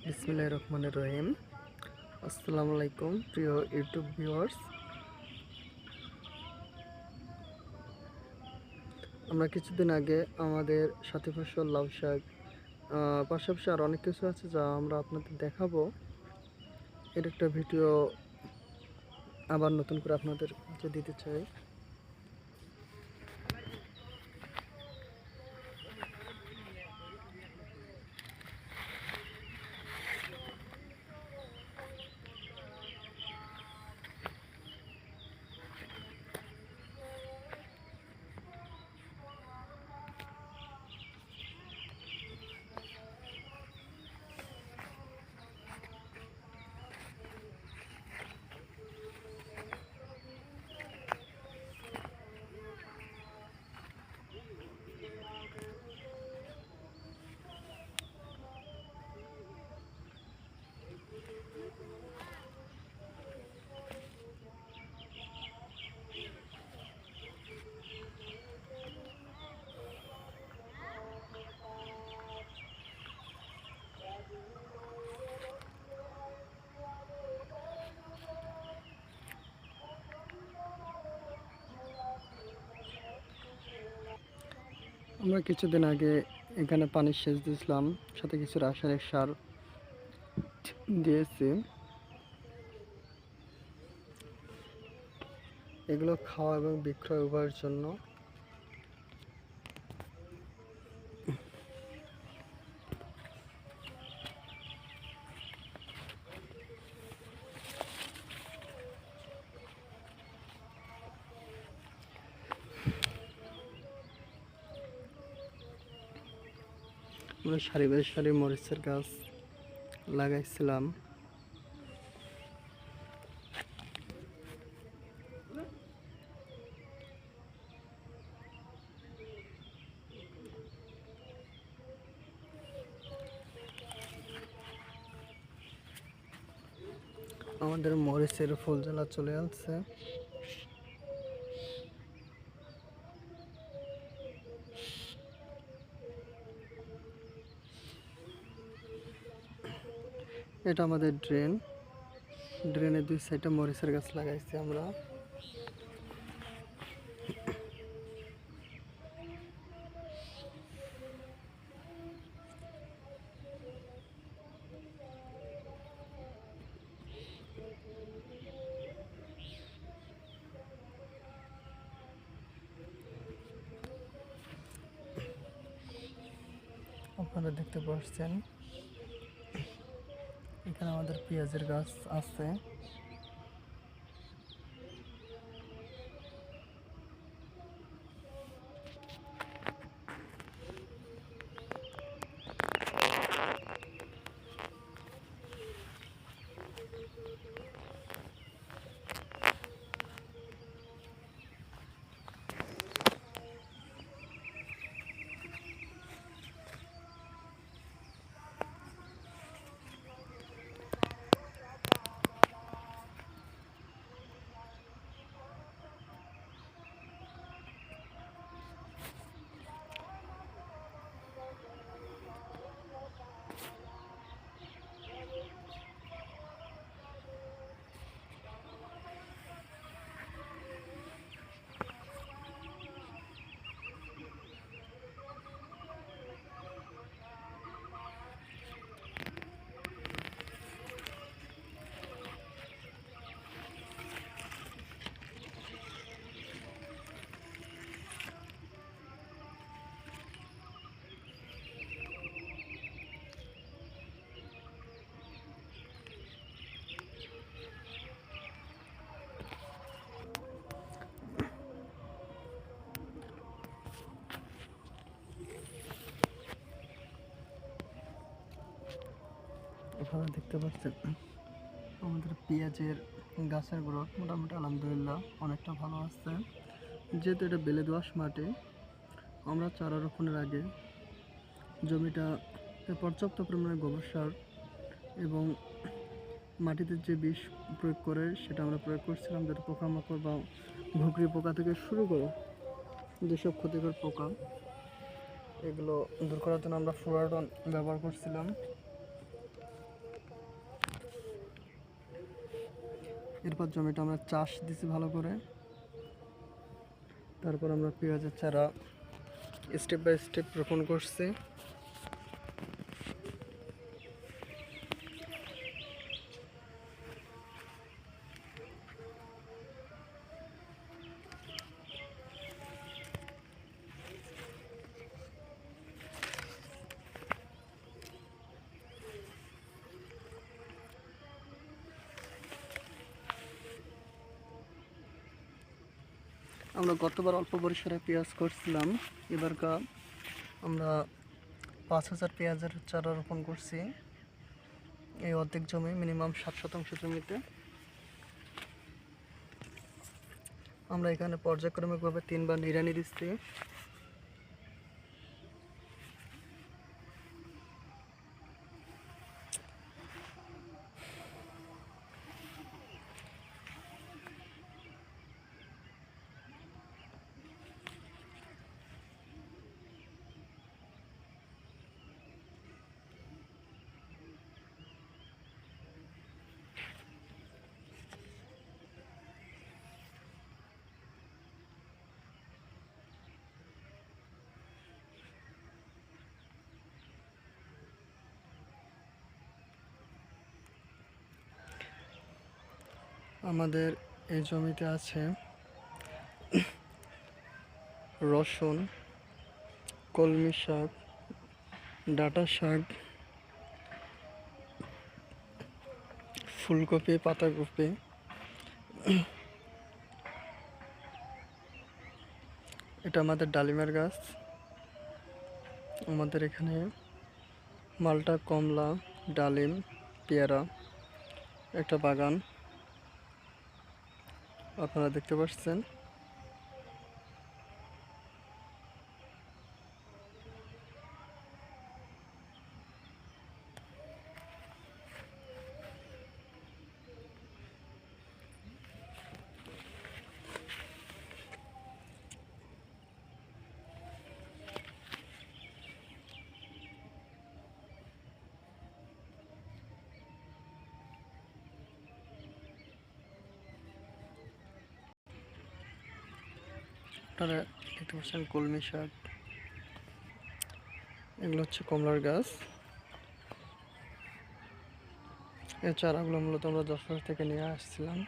বিসমিল্লাহির রহমানির রহিম। আসসালামু আলাইকুম প্রিয় ইউটিউব ভিউয়ার্স। আমরা কিছুদিন আগে আমাদের সাথী ফসল লাউ শাক পাশাপাশি আর অনেক কিছু আছে যা আমরা আপনাদের দেখাবো। এর একটা ভিডিও আবার নতুন করে আপনাদের কাছে দিতে চাই। আমরা কিছুদিন আগে এখানে পানির সেচ দিয়েছিলাম, সাথে কিছু রাসায়নিক সার দিয়েছি। এগুলো খাওয়া এবং বিক্রয় উভয়ের জন্য। আমরা সারি বাই সারি মরিচের গাছ লাগাইছিলাম। আমাদের মরিচের ফুল জ্বালা চলে আসছে। এটা আমাদের ড্রেনের দুই সাইডে মরিচের গাছ লাগাইছি আমরা। আপনারা দেখতে পাচ্ছেন এখানে আমাদের পেঁয়াজের গাছ আছে। আপনারা দেখতে পাচ্ছেন আমাদের পেঁয়াজের গাছের গ্রোথ মোটামুটি আলহামদুলিল্লাহ অনেকটা ভালো আসছে। যেহেতু এটা বেলে দোআঁশ মাটি, আমরা চারা রোপণের আগে জমিটা পর্যাপ্ত পরিমাণে গোবর সার এবং মাটিতে যে বিষ প্রয়োগ করে সেটা আমরা প্রয়োগ করছিলাম, যাতে পোকামাকড় বা ঘুঘরি পোকা থেকে শুরু করে যেসব ক্ষতিকর পোকা এগুলো দূর করার জন্য আমরা ফ্লোরাডন ব্যবহার করছিলাম। এরপর জমিটা আমরা চাষ দিছি ভালো করে। তারপর আমরা পেঁয়াজের চারা স্টেপ বাই স্টেপ রোপণ করছি। আমরা গতবার অল্প পরিসরে পেঁয়াজ করছিলাম, এবারকার আমরা 5,000 পেঁয়াজের চারা রোপণ করছি এই অর্ধেক জমি, মিনিমাম 7 শতাংশ জমিতে। আমরা এখানে পর্যায়ক্রমিকভাবে 3বার নিড়ানি দিচ্ছি। আমাদের এই জমিতে আছে রসুন, কলমি শাক, ডাঁটা শাক, ফুলকপি, পাতাকপি। এটা আমাদের ডালিমের গাছ। আমাদের এখানে মালটা, কমলা, ডালিম, পেয়ারা একটা বাগান আপনারা দেখতে পাচ্ছেন। আপনারা দেখতে পাচ্ছেন কলমি শাক, এগুলো হচ্ছে কমলার গাছ। এই চারাগুলো মূলত আমরা যশোর থেকে নিয়ে আসছিলাম।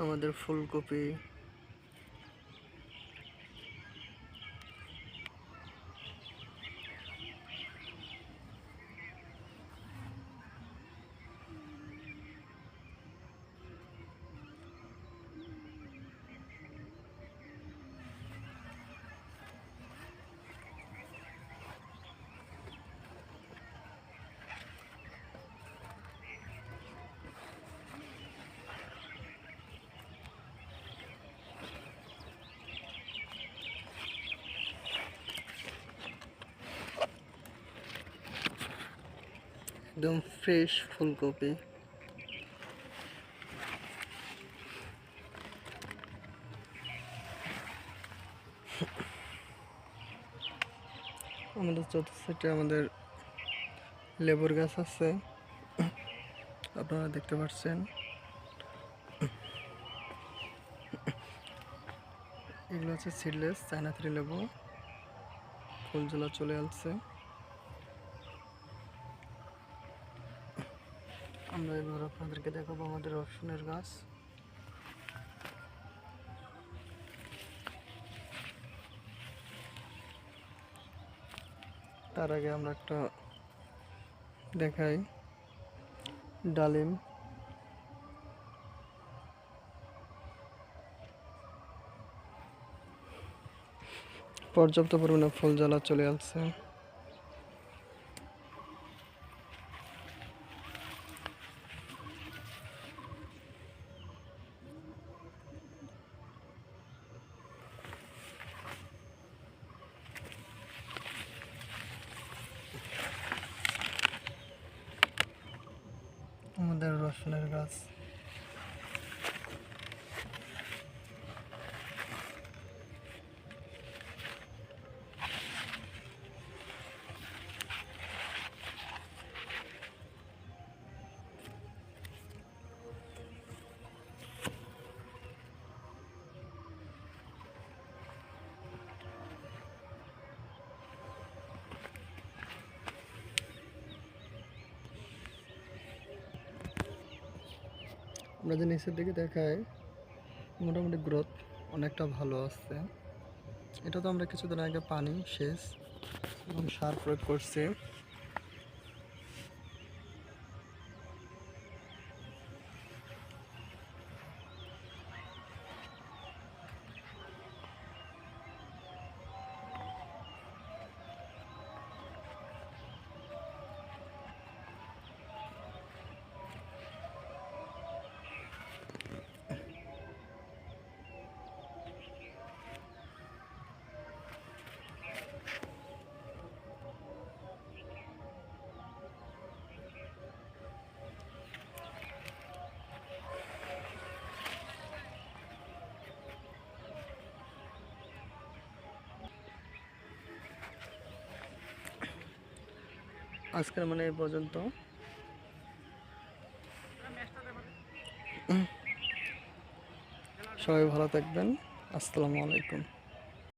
আমাদের ফুলকপি, একদম ফ্রেশ ফুলকপি। আমাদের চতুর্থ সাইডে আমাদের লেবুর গাছ আছে, আপনারা দেখতে পাচ্ছেন। এগুলো হচ্ছে সিডলেস চায়না 3 লেবু, ফুলঝোলা চলে আসছে। আমরা এবার আপনাদেরকে দেখাবো আমাদের রসুনের গাছ। তার আগে আমরা একটা দেখাই ডালিম। পর্যাপ্ত পরিমাণে ফুল জ্বালা চলে আসছে। আমাদের রসুনের গাছ। আমরা যে নিচের দিকে দেখাই মোটামুটি গ্রোথ অনেকটা ভালো আসছে। এটা তো আমরা কিছুদিন আগে পানি সেচ এবং সার প্রয়োগ করছি। আজকের মানে এই পর্যন্ত। সবাই ভালো থাকবেন। আসসালামু আলাইকুম।